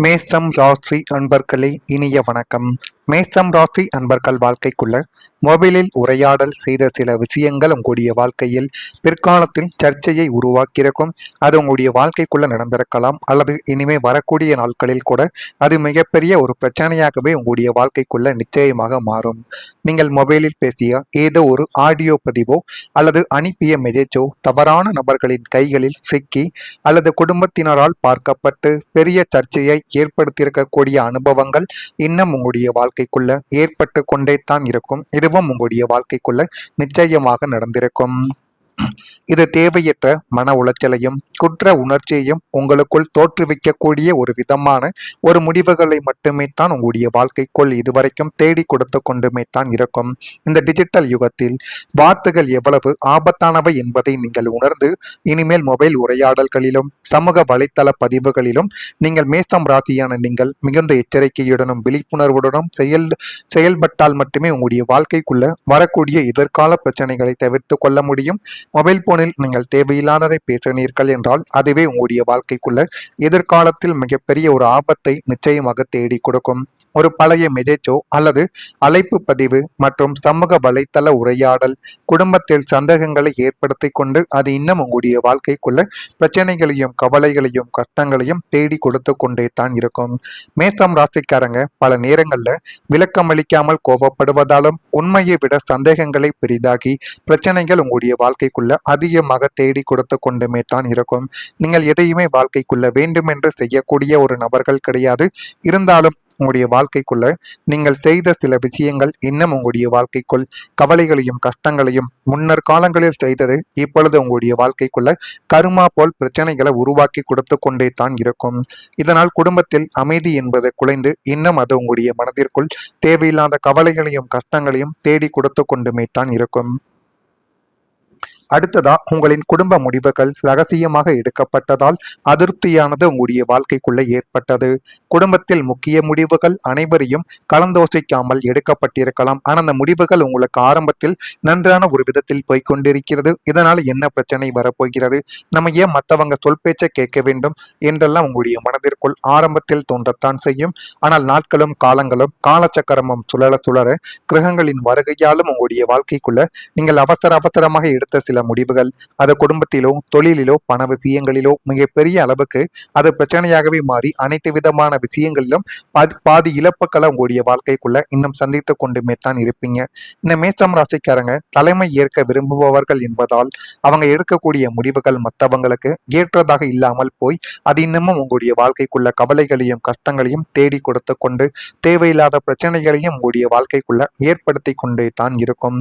மேஷம் ராசி அன்பர்களே, இனிய வணக்கம். மேஷம் ராசி அன்பர்கள் வாழ்க்கைக்குள்ள மொபைலில் உரையாடல் செய்த சில விஷயங்கள் உங்களுடைய வாழ்க்கையில் பிற்காலத்தில் சர்ச்சையை உருவாக்கியிருக்கும். அது உங்களுடைய வாழ்க்கைக்குள்ள நடந்திருக்கலாம், அல்லது இனிமே வரக்கூடிய நாட்களில் கூட அது மிகப்பெரிய ஒரு பிரச்சனையாகவே உங்களுடைய வாழ்க்கைக்குள்ள நிச்சயமாக மாறும். நீங்கள் மொபைலில் பேசிய ஏதோ ஒரு ஆடியோ பதிவோ அல்லது அனுப்பிய மெசேஜோ தவறான நபர்களின் கைகளில் சிக்கி அல்லது குடும்பத்தினரால் பார்க்கப்பட்டு பெரிய சர்ச்சையை ஏற்படுத்தியிருக்கக்கூடிய அனுபவங்கள் இன்னும் உங்களுடைய வாழ்க்கைக்குள்ள ஏற்பட்டு கொண்டே தான் இருக்கும். இதுவும் உங்களுடைய வாழ்க்கைக்குள்ள நிச்சயமாக நடந்திருக்கும். இது தேவையற்ற மன உளைச்சலையும் குற்ற உணர்ச்சியையும் உங்களுக்குள் தோற்றுவிக்கக்கூடிய ஒரு விதமான ஒரு முடிவுகளை மட்டுமே தான் உங்களுடைய வாழ்க்கைக்குள் இதுவரைக்கும் தேடி கொடுத்து கொண்டுமே தான் இருக்கும். இந்த டிஜிட்டல் யுகத்தில் வார்த்தைகள் எவ்வளவு ஆபத்தானவை என்பதை நீங்கள் உணர்ந்து இனிமேல் மொபைல் உரையாடல்களிலும் சமூக வலைத்தள பதிவுகளிலும் நீங்கள் மேஷம் ராசியான நீங்கள் மிகுந்த எச்சரிக்கையுடனும் விழிப்புணர்வுடனும் செயல்பட்டால் மட்டுமே உங்களுடைய வாழ்க்கைக்குள்ள வரக்கூடிய எதிர்கால பிரச்சனைகளை தவிர்த்து கொள்ள முடியும். மொபைல் போனில் நீங்கள் தேவையில்லாததை பேசினீர்கள் என்றால் அதுவே உங்களுடைய வாழ்க்கைக்குள்ள எதிர்காலத்தில் மிகப்பெரிய ஒரு ஆபத்தை நிச்சயமாக தேடி கொடுக்கும். ஒரு பழைய மெசேஜோ அல்லது அழைப்பு பதிவு மற்றும் சமூக வலைத்தள உரையாடல் குடும்பத்தில் சந்தேகங்களை ஏற்படுத்தி கொண்டு அது இன்னும் உங்களுடைய வாழ்க்கைக்குள்ள பிரச்சனைகளையும் கவலைகளையும் கஷ்டங்களையும் தேடி கொடுத்து கொண்டே தான் இருக்கும். மேஷம் ராசிக்காரங்க பல நேரங்கள்ல விளக்கம் அளிக்காமல் கோபப்படுவதாலும் உண்மையை விட சந்தேகங்களை பெரிதாகி பிரச்சனைகள் உங்களுடைய வாழ்க்கைக்குள்ள அதிகமாக தேடி கொடுத்து கொண்டுமே தான் இருக்கும். நீங்கள் எதையுமே வாழ்க்கைக்குள்ள வேண்டுமென்று செய்யக்கூடிய ஒரு நபர்கள் கிடையாது. இருந்தாலும் உங்களுடைய வாழ்க்கைக்குள்ள நீங்கள் செய்த சில விஷயங்கள் இன்னும் உங்களுடைய வாழ்க்கைக்குள் கவலைகளையும் கஷ்டங்களையும் முன்னர் காலங்களில் செய்தது இப்பொழுது உங்களுடைய வாழ்க்கைக்குள்ள கருமா போல் பிரச்சனைகளை உருவாக்கி கொடுத்து கொண்டே தான் இருக்கும். இதனால் குடும்பத்தில் அமைதி என்பது குலைந்து இன்னும் அது உங்களுடைய மனதிற்குள் தேவையில்லாத கவலைகளையும் கஷ்டங்களையும் தேடி கொடுத்து கொண்டுமே தான் இருக்கும். அடுத்ததா உங்களின் குடும்ப முடிவுகள் ரகசியமாக எடுக்கப்பட்டதால் அதிருப்தியானது உங்களுடைய வாழ்க்கைக்குள்ள ஏற்பட்டது. குடும்பத்தில் முக்கிய முடிவுகள் அனைவரையும் கலந்தோசிக்காமல் எடுக்கப்பட்டிருக்கலாம். ஆனால் அந்த முடிவுகள் உங்களுக்கு ஆரம்பத்தில் நன்றான ஒரு விதத்தில் போய்கொண்டிருக்கிறது. இதனால் என்ன பிரச்சனை வரப்போகிறது, நம்ம ஏன் மற்றவங்க சொல் பேச்சை கேட்க வேண்டும் என்றெல்லாம் உங்களுடைய மனதிற்குள் ஆரம்பத்தில் தோன்றத்தான் செய்யும். ஆனால் நாட்களும் காலங்களும் காலச்சக்கரமும் சுழல சுழற கிரகங்களின் வருகையாலும் உங்களுடைய வாழ்க்கைக்குள்ள நீங்கள் அவசரமாக எடுத்த சில முடிவுகள் அது குடும்பத்திலோ தொழிலிலோ பண விஷயங்களிலோ மிகப்பெரிய அளவுக்கு அது பிரச்சனையாகவே மாறி அனைத்து விதமான விஷயங்களிலும் பாதி இழப்புக்களை உங்களுடைய வாழ்க்கைக்குள்ள இன்னும் சந்தித்து கொண்டுமே தான் இருப்பீங்க. இந்த மேஷம் ராசிக்காரங்க தலைமை ஏற்க விரும்புபவர்கள் என்பதால் அவங்க எடுக்கக்கூடிய முடிவுகள் மற்றவங்களுக்கு ஏற்றதாக இல்லாமல் போய் அது இன்னமும் உங்களுடைய வாழ்க்கைக்குள்ள கவலைகளையும் கஷ்டங்களையும் தேடி கொடுத்து கொண்டு தேவையில்லாத பிரச்சனைகளையும் உங்களுடைய வாழ்க்கைக்குள்ள ஏற்படுத்தி கொண்டே தான் இருக்கும்.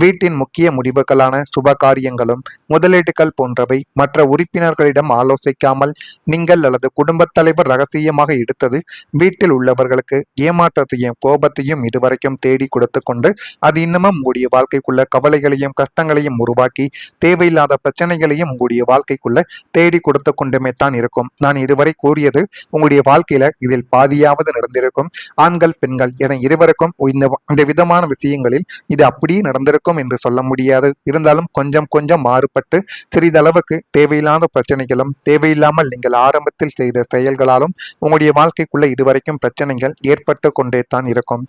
வீட்டின் முக்கிய முடிவுகளான சுப காரியங்களும் முதலீடுகள் போன்றவை மற்ற உறுப்பினர்களிடம் ஆலோசிக்காமல் நீங்கள் அல்லது குடும்பத் தலைவர் ரகசியமாக எடுத்தது வீட்டில் உள்ளவர்களுக்கு ஏமாற்றத்தையும் கோபத்தையும் இதுவரைக்கும் தேடி கொடுத்து கொண்டு அது இன்னமும் உங்களுடைய வாழ்க்கைக்குள்ள கவலைகளையும் கஷ்டங்களையும் உருவாக்கி தேவையில்லாத பிரச்சனைகளையும் உங்களுடைய வாழ்க்கைக்குள்ள தேடி கொடுத்து கொண்டுமே தான் இருக்கும். நான் இதுவரை கூறியது உங்களுடைய வாழ்க்கையில இதில் பாதியாவது நடந்திருக்கும். ஆண்கள் பெண்கள் என இருவருக்கும் இந்த விதமான விஷயங்களில் இது அப்படியே நடந்திருக்கும் என்று சொல்ல முடியாது. இருந்தாலும் கொஞ்சம் கொஞ்சம் மாறுபட்டு சிறிதளவுக்கு தேவையில்லாத பிரச்சனைகளும் தேவையில்லாமல் நீங்கள் ஆரம்பத்தில் செய்த செயல்களாலும் உங்களுடைய வாழ்க்கைக்குள்ள இதுவரைக்கும் பிரச்சனைகள் ஏற்பட்டு கொண்டே தான் இருக்கும்.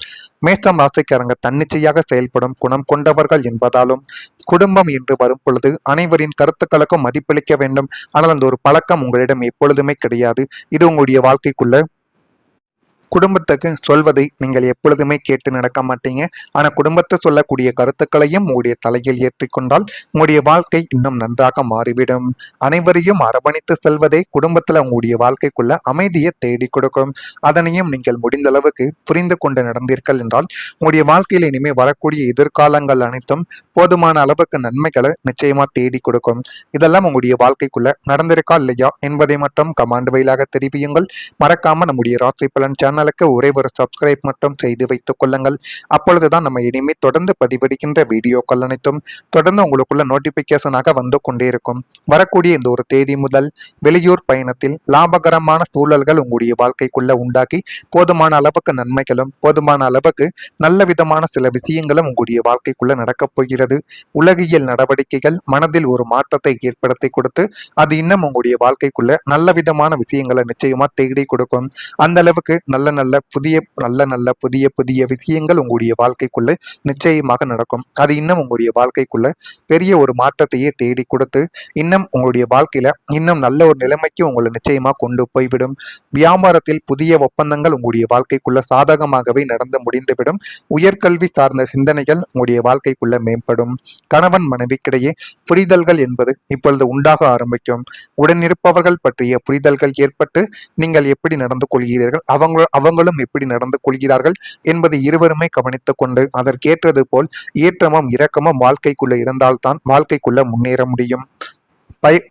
மேஷம் ராசிக்காரங்க தன்னிச்சையாக செயல்படும் குணம் கொண்டவர்கள் என்பதாலும் குடும்பம் என்று வரும் பொழுது அனைவரின் கருத்துக்களுக்கும் மதிப்பளிக்க வேண்டும். ஆனால் அந்த ஒரு பழக்கம் உங்களிடம் எப்பொழுதுமே கிடையாது. இது உங்களுடைய வாழ்க்கைக்குள்ள குடும்பத்துக்கு சொல்வதை நீங்கள் எப்பொழுதுமே கேட்டு நடக்க மாட்டீங்க. ஆனால் குடும்பத்தை சொல்லக்கூடிய கருத்துக்களையும் உங்களுடைய தலையில் ஏற்றிக்கொண்டால் உங்களுடைய வாழ்க்கை இன்னும் நன்றாக மாறிவிடும். அனைவரையும் அரவணைத்து செல்வதே குடும்பத்தில் உங்களுடைய வாழ்க்கைக்குள்ள அமைதியை தேடி கொடுக்கும். அதனையும் நீங்கள் முடிந்த அளவுக்கு புரிந்து கொண்டு நடந்தீர்கள் என்றால் உங்களுடைய வாழ்க்கையில் இனிமேல் வரக்கூடிய எதிர்காலங்கள் அனைத்தும் போதுமான அளவுக்கு நன்மைகளை நிச்சயமா தேடி கொடுக்கும். இதெல்லாம் உங்களுடைய வாழ்க்கைக்குள்ள நடந்திருக்கா இல்லையா என்பதை மட்டும் கமாண்ட் வழியாக தெரிவியுங்கள். மறக்காம நம்முடைய ராசி பலன் சேனல் சேனலுக்கு ஒரே ஒரு சப்ஸ்கிரைப் மட்டும் செய்து வைத்துக் கொள்ளுங்கள். அப்பொழுதுதான் நம்ம இனிமே தொடர்ந்து பதிவிடுகின்ற வீடியோக்கள் அனைத்தும் தொடர்ந்து உங்களுக்குள்ள நோட்டிபிகேஷனாக வந்து கொண்டே இருக்கும். வரக்கூடிய இந்த ஒரு தேதி முதல் வெளியூர் பயணத்தில் லாபகரமான சூழல்கள் உங்களுடைய வாழ்க்கைக்குள்ள உண்டாக்கி போதுமான அளவுக்கு நன்மைகளும் போதுமான அளவுக்கு நல்ல விதமான சில விஷயங்களும் உங்களுடைய வாழ்க்கைக்குள்ள நடக்கப் போகிறது. உலகியல் நடவடிக்கைகள் மனதில் ஒரு மாற்றத்தை ஏற்படுத்தி கொடுத்து அது இன்னும் உங்களுடைய வாழ்க்கைக்குள்ள நல்ல விதமான விஷயங்களை நிச்சயமா தேடி கொடுக்கும். அந்த அளவுக்கு நல்ல புதிய புதிய விஷயங்கள் உங்களுடைய வாழ்க்கைக்குள்ள நிச்சயமாக நடக்கும். அது இன்னும் உங்களுடைய வாழ்க்கைக்குள்ள பெரிய ஒரு மாற்றத்தையே தேடி கொடுத்து இன்னும் உங்களுடைய வாழ்க்கையில இன்னும் நல்ல ஒரு நிலைமைக்கு உங்களை நிச்சயமா கொண்டு போய்விடும். வியாபாரத்தில் புதிய ஒப்பந்தங்கள் உங்களுடைய வாழ்க்கைக்குள்ள சாதகமாகவே நடந்து முடிந்துவிடும். உயர்கல்வி சார்ந்த சிந்தனைகள் உங்களுடைய வாழ்க்கைக்குள்ள மேம்படும். கணவன் மனைவிக்கிடையே புரிதல்கள் என்பது இப்பொழுது உண்டாக ஆரம்பிக்கும். உடனிருப்பவர்கள் பற்றிய புரிதல்கள் ஏற்பட்டு நீங்கள் எப்படி நடந்து கொள்கிறீர்கள், அவங்களும் எப்படி நடந்து கொள்கிறார்கள் என்பதை இருவருமே கவனித்துக் கொண்டு அதற்கேற்றது போல் ஏற்றமும் இரக்கமும் வாழ்க்கைக்குள்ள இருந்தால்தான் வாழ்க்கைக்குள்ள முன்னேற முடியும்.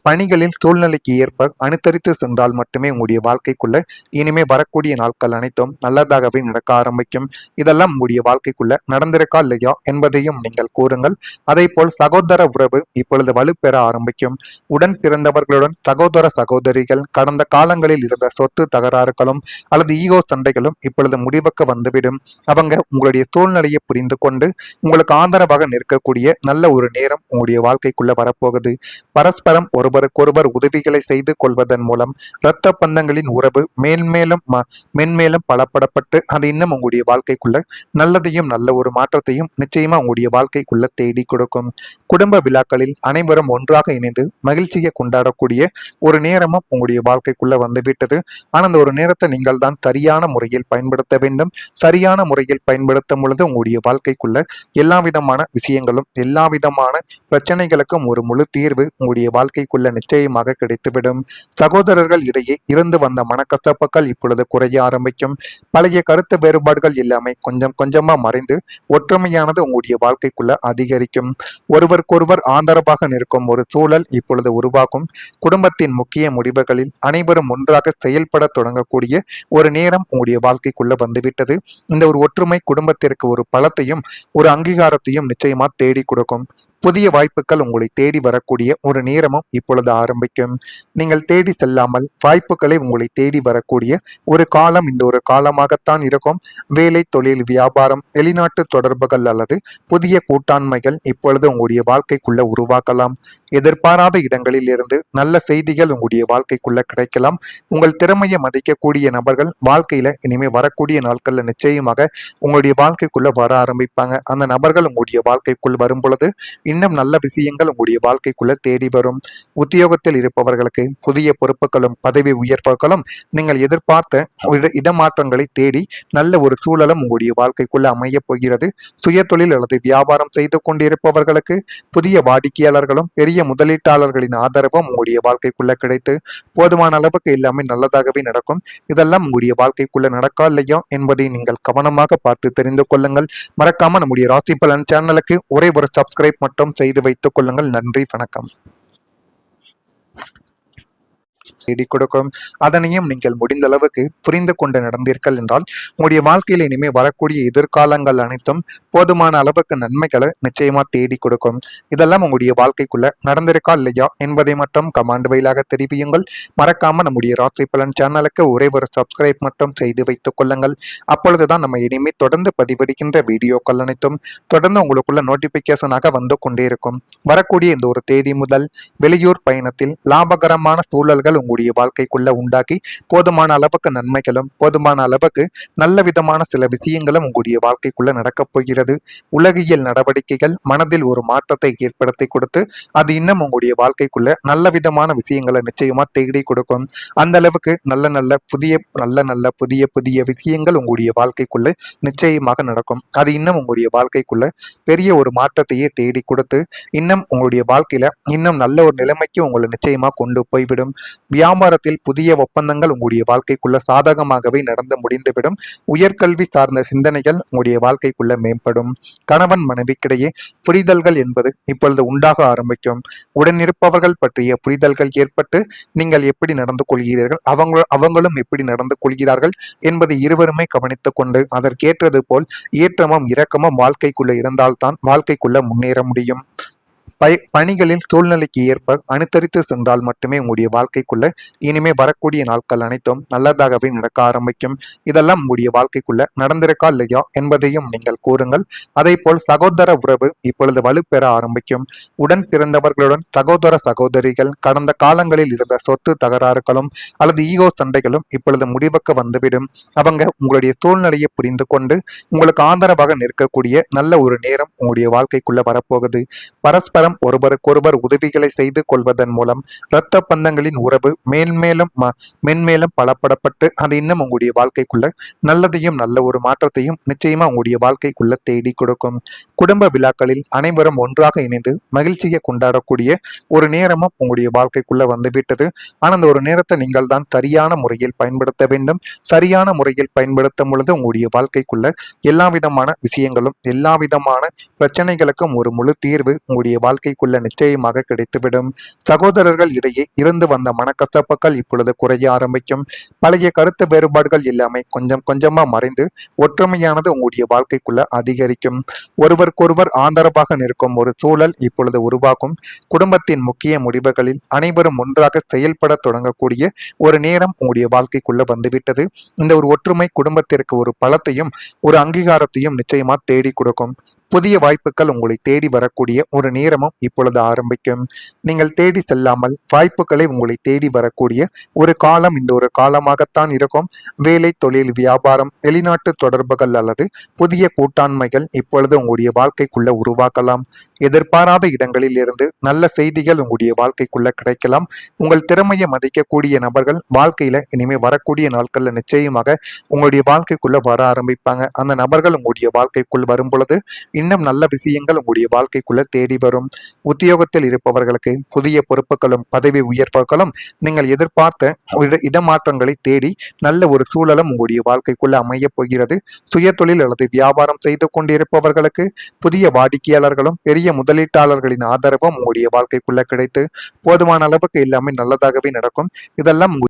பணிகளில் சூழ்நிலைக்கு ஏற்ப அனுசரித்து சென்றால் மட்டுமே உங்களுடைய வாழ்க்கைக்குள்ள இனிமே வரக்கூடிய நாட்கள் அனைத்தும் நல்லதாகவே நடக்க ஆரம்பிக்கும். இதெல்லாம் உங்களுடைய வாழ்க்கைக்குள்ள நடந்திருக்கா இல்லையா என்பதையும் நீங்கள் கூறுங்கள். அதே போல் சகோதர உறவு இப்பொழுது வலுப்பெற ஆரம்பிக்கும். உடன் பிறந்தவர்களுடன் சகோதர சகோதரிகள் கடந்த காலங்களில் இருந்த சொத்து தகராறுகளும் அல்லது ஈகோ சண்டைகளும் இப்பொழுது முடிவுக்கு வந்துவிடும். அவங்க உங்களுடைய சூழ்நிலையை புரிந்து கொண்டு உங்களுக்கு ஆதரவாக நிற்கக்கூடிய நல்ல ஒரு நேரம் உங்களுடைய வாழ்க்கைக்குள்ள வரப்போகுது. பரஸ்பரம் ஒருவருக்கொருவர் உதவிகளை செய்து கொள்வதன் மூலம் இரத்த பந்தங்களின் உறவு மென்மேலும் பலப்படப்பட்டு அது இன்னும் உங்களுடைய வாழ்க்கைக்குள்ள நல்லதையும் நல்ல ஒரு மாற்றத்தையும் நிச்சயமா உங்களுடைய வாழ்க்கைக்குள்ள தேடி கொடுக்கும். குடும்ப விழாக்களில் அனைவரும் ஒன்றாக இணைந்து மகிழ்ச்சியை கொண்டாடக்கூடிய ஒரு நேரமும் உங்களுடைய வாழ்க்கைக்குள்ள வந்துவிட்டது. ஆனால் அந்த ஒரு நேரத்தை நீங்கள் தான் சரியான முறையில் பயன்படுத்த வேண்டும். சரியான முறையில் பயன்படுத்தும் பொழுது உங்களுடைய வாழ்க்கைக்குள்ள எல்லா விதமான விஷயங்களும் எல்லா விதமான பிரச்சனைகளுக்கும் ஒரு முழு தீர்வு உங்களுடைய வாழ்க்கைக்குள்ள நிச்சயமாக கிடைத்துவிடும். சகோதரர்கள் இடையே இருந்து வந்த மனக்கசப்புகள் இப்பொழுது குறைய ஆரம்பிக்கும். பழைய கருத்து வேறுபாடுகள் எல்லாமே கொஞ்சம் கொஞ்சமா மறைந்து ஒற்றுமையானது உங்களுடைய வாழ்க்கைக்குள்ள அதிகரிக்கும். ஒருவருக்கொருவர் ஆதரவாக நிற்கும் ஒரு சூழல் இப்பொழுது உருவாகும். குடும்பத்தின் முக்கிய முடிவுகளில் அனைவரும் ஒன்றாக செயல்பட தொடங்கக்கூடிய ஒரு நேரம் உங்களுடைய வாழ்க்கைக்குள்ள வந்துவிட்டது. இந்த ஒரு ஒற்றுமை குடும்பத்திற்கு ஒரு பலத்தையும் ஒரு அங்கீகாரத்தையும் நிச்சயமா தேடி கொடுக்கும். புதிய வாய்ப்புகள் உங்களை தேடி வரக்கூடிய ஒரு நேரமும் இப்பொழுது ஆரம்பிக்கும். நீங்கள் தேடி செல்லாமல் வாய்ப்புகளை உங்களை தேடி வரக்கூடிய ஒரு காலம் இந்த ஒரு காலமாகத்தான் இருக்கும். வேலை, தொழில், வியாபாரம், வெளிநாட்டு தொடர்புகள் அல்லது புதிய கூட்டாண்மைகள் இப்பொழுது உங்களுடைய வாழ்க்கைக்குள்ள உருவாக்கலாம். எதிர்பாராத இடங்களில் இருந்து நல்ல செய்திகள் உங்களுடைய வாழ்க்கைக்குள்ள கிடைக்கலாம். உங்கள் திறமையை மதிக்கக்கூடிய நபர்கள் வாழ்க்கையில இனிமே வரக்கூடிய நாட்கள்ல நிச்சயமாக உங்களுடைய வாழ்க்கைக்குள்ள வர ஆரம்பிப்பாங்க. அந்த நபர்கள் உங்களுடைய வாழ்க்கைக்குள் வரும் பொழுது இன்னும் நல்ல விஷயங்கள் உங்களுடைய வாழ்க்கைக்குள்ள தேடி வரும். உத்தியோகத்தில் இருப்பவர்களுக்கு புதிய பொறுப்புகளும் பதவி உயர்வுகளும் நீங்கள் எதிர்பார்த்த இடமாற்றங்களை தேடி நல்ல ஒரு சூழலும் உங்களுடைய வாழ்க்கைக்குள்ள அமைய போகிறது. சுய தொழில் அல்லது வியாபாரம் செய்து கொண்டிருப்பவர்களுக்கு புதிய வாடிக்கையாளர்களும் பெரிய முதலீட்டாளர்களின் ஆதரவும் உங்களுடைய வாழ்க்கைக்குள்ள கிடைத்து போதுமான அளவுக்கு எல்லாமே நல்லதாகவே நடக்கும். இதெல்லாம் உங்களுடைய வாழ்க்கைக்குள்ள நடக்கா இல்லையா என்பதை நீங்கள் கவனமாக பார்த்து தெரிந்து கொள்ளுங்கள். மறக்காம நம்முடைய ராசி பலன் சேனலுக்கு ஒரே ஒரு சப்ஸ்கிரைப் மட்டும் செய்து வைத்துக் கொள்ளுங்கள். நன்றி, வணக்கம். தேடி கொடுக்கும். அதனையும் நீங்கள் முடிந்த அளவுக்கு புரிந்து கொண்டு நடந்தீர்கள் என்றால் உங்களுடைய வாழ்க்கையில் இனிமே வரக்கூடிய எதிர்காலங்கள் அனைத்தும் போதுமான அளவுக்கு நன்மைகளை நிச்சயமா தேடி கொடுக்கும். இதெல்லாம் உங்களுடைய வாழ்க்கைக்குள்ள நடந்திருக்கா இல்லையா என்பதை மட்டும் கமெண்ட் வாயிலாக தெரிவியுங்கள். மறக்காம நம்முடைய ராசி பலன் சேனலுக்கு ஒரே ஒரு சப்ஸ்கிரைப் மட்டும் செய்து வைத்துக் கொள்ளுங்கள். அப்பொழுதுதான் நம்ம இனிமே தொடர்ந்து பதிவிடுகின்ற வீடியோக்கள் அனைத்தும் தொடர்ந்து உங்களுக்குள்ள நோட்டிபிகேஷனாக வந்து கொண்டே இருக்கும். வரக்கூடிய இந்த ஒரு தேதி முதல் வெளியூர் பயணத்தில் லாபகரமான சூழல்கள் உங்களுடைய வாழ்க்கைக்குள்ள உண்டாக்கி போதுமான அளவுக்கு நன்மைகளும் போதுமான அளவுக்கு நல்ல விதமான சில விஷயங்களும் உங்களுடைய வாழ்க்கைக்குள்ள நடக்கப் போகிறது. உலகியல் நடவடிக்கைகள் மனதில் ஒரு மாற்றத்தை ஏற்படுத்தி கொடுத்து அது இன்னும் உங்களுடைய வாழ்க்கைக்குள்ள நல்ல விதமான விஷயங்களை நிச்சயமா தேடி கொடுக்கும். அந்த அளவுக்கு நல்ல புதிய புதிய விஷயங்கள் உங்களுடைய வாழ்க்கைக்குள்ள நிச்சயமாக நடக்கும். அது இன்னும் உங்களுடைய வாழ்க்கைக்குள்ள பெரிய ஒரு மாற்றத்தையே தேடி கொடுத்து இன்னும் உங்களுடைய வாழ்க்கையில இன்னும் நல்ல ஒரு நிலைமைக்கு உங்களை நிச்சயமா கொண்டு போய்விடும். வியாபாரத்தில் புதிய ஒப்பந்தங்கள் உங்களுடைய வாழ்க்கைக்குள்ள சாதகமாகவே நடந்து முடிந்துவிடும். உயர்கல்வி சார்ந்த சிந்தனைகள் உங்களுடைய வாழ்க்கைக்குள்ள மேம்படும். கணவன் மனைவிக்கிடையே புரிதல்கள் என்பது இப்பொழுது உண்டாக ஆரம்பிக்கும். உடனிருப்பவர்கள் பற்றிய புரிதல்கள் ஏற்பட்டு நீங்கள் எப்படி நடந்து கொள்கிறீர்கள், அவங்களும் எப்படி நடந்து கொள்கிறார்கள் என்பதை இருவருமே கவனித்துக் கொண்டு அதற்கேற்றது போல் ஏற்றமும் இரக்கமும் வாழ்க்கைக்குள்ள இருந்தால்தான் வாழ்க்கைக்குள்ள முன்னேற முடியும். பணிகளில் சூழ்நிலைக்கு ஏற்ப அனுசரித்து சென்றால் மட்டுமே உங்களுடைய வாழ்க்கைக்குள்ள இனிமே வரக்கூடிய நாட்கள் அனைத்தும் நல்லதாகவே நடக்க ஆரம்பிக்கும். இதெல்லாம் உங்களுடைய வாழ்க்கைக்குள்ள நடந்திருக்கா இல்லையா என்பதையும் நீங்கள் கூறுங்கள். அதே போல் சகோதர உறவு இப்பொழுது வலுப்பெற ஆரம்பிக்கும். உடன் பிறந்தவர்களுடன் சகோதர சகோதரிகள் கடந்த காலங்களில் இருந்த சொத்து தகராறுகளும் அல்லது ஈகோ சண்டைகளும் இப்பொழுது முடிவுக்கு வந்துவிடும். அவங்க உங்களுடைய சூழ்நிலையை புரிந்து கொண்டு உங்களுக்கு ஆதரவாக நிற்கக்கூடிய நல்ல ஒரு நேரம் உங்களுடைய வாழ்க்கைக்குள்ள வரப்போகுது. பரஸ்பரம் ஒருவருக்கொருவர் உதவிகளை செய்து கொள்வதன் மூலம் இரத்த பந்தங்களின் உறவு மென்மேலும் பலப்படப்பட்டு அது இன்னும் உங்களுடைய வாழ்க்கைக்குள்ள நல்லதையும் நல்ல ஒரு மாற்றத்தையும் நிச்சயமா உங்களுடைய வாழ்க்கைக்குள்ள தேடி கொடுக்கும். குடும்ப விழாக்களில் அனைவரும் ஒன்றாக இணைந்து மகிழ்ச்சியை கொண்டாடக்கூடிய ஒரு நேரமும் உங்களுடைய வாழ்க்கைக்குள்ள வந்துவிட்டது. ஆனால் அந்த ஒரு நேரத்தை நீங்கள் தான் சரியான முறையில் பயன்படுத்த வேண்டும். சரியான முறையில் பயன்படுத்தும் பொழுது உங்களுடைய வாழ்க்கைக்குள்ள எல்லா விதமான விஷயங்களும் எல்லா விதமான பிரச்சனைகளுக்கும் ஒரு முழு தீர்வு உங்களுடைய வாழ்க்கைக்குள்ள நிச்சயமாக கிடைத்துவிடும். சகோதரர்கள் இடையே இருந்து வந்த மனக்கசப்புகள் இப்பொழுது குறைய ஆரம்பிக்கும். பழைய கருத்து வேறுபாடுகள் எல்லாமே கொஞ்சம் கொஞ்சமா மறைந்து ஒற்றுமையானது உங்களுடைய வாழ்க்கைக்குள்ள அதிகரிக்கும். ஒருவருக்கொருவர் ஆதரவாக நிற்கும் ஒரு சூழல் இப்பொழுது உருவாகும். குடும்பத்தின் முக்கிய முடிவுகளில் அனைவரும் ஒன்றாக செயல்பட தொடங்கக்கூடிய ஒரு நேரம் உங்களுடைய வாழ்க்கைக்குள்ள வந்துவிட்டது. இந்த ஒரு ஒற்றுமை குடும்பத்திற்கு ஒரு பலத்தையும் ஒரு அங்கீகாரத்தையும் நிச்சயமா தேடி கொடுக்கும். புதிய வாய்ப்புகள் உங்களை தேடி வரக்கூடிய ஒரு நேரமும் இப்பொழுது ஆரம்பிக்கும். நீங்கள் தேடி செல்லாமல் வாய்ப்புகளை உங்களை தேடி வரக்கூடிய ஒரு காலம் இந்த ஒரு காலமாகத்தான் இருக்கும். வேலை, தொழில், வியாபாரம், வெளிநாட்டு தொடர்புகள் அல்லது புதிய கூட்டாண்மைகள் இப்பொழுது உங்களுடைய வாழ்க்கைக்குள்ள உருவாக்கலாம். எதிர்பாராத இடங்களில் இருந்து நல்ல செய்திகள் உங்களுடைய வாழ்க்கைக்குள்ள கிடைக்கலாம். உங்கள் திறமையை மதிக்கக்கூடிய நபர்கள் வாழ்க்கையில இனிமே வரக்கூடிய நாட்கள்ல நிச்சயமாக உங்களுடைய வாழ்க்கைக்குள்ள வர ஆரம்பிப்பாங்க. அந்த நபர்கள் உங்களுடைய வாழ்க்கைக்குள் வரும் பொழுது இன்னும் நல்ல விஷயங்கள் உங்களுடைய வாழ்க்கைக்குள்ள தேடி வரும். உத்தியோகத்தில் இருப்பவர்களுக்கு புதிய பொறுப்புகளும் பதவி உயர்வுகளும் நீங்கள் எதிர்பார்த்த இடமாற்றங்களை தேடி நல்ல ஒரு சூழலும் உங்களுடைய வாழ்க்கைக்குள்ள அமைய போகிறது. சுய தொழில் அல்லது வியாபாரம் செய்து கொண்டிருப்பவர்களுக்கு புதிய வாடிக்கையாளர்களும் பெரிய முதலீட்டாளர்களின் ஆதரவும் உங்களுடைய வாழ்க்கைக்குள்ள கிடைத்து போதுமான அளவுக்கு எல்லாமே நல்லதாகவே நடக்கும். இதெல்லாம்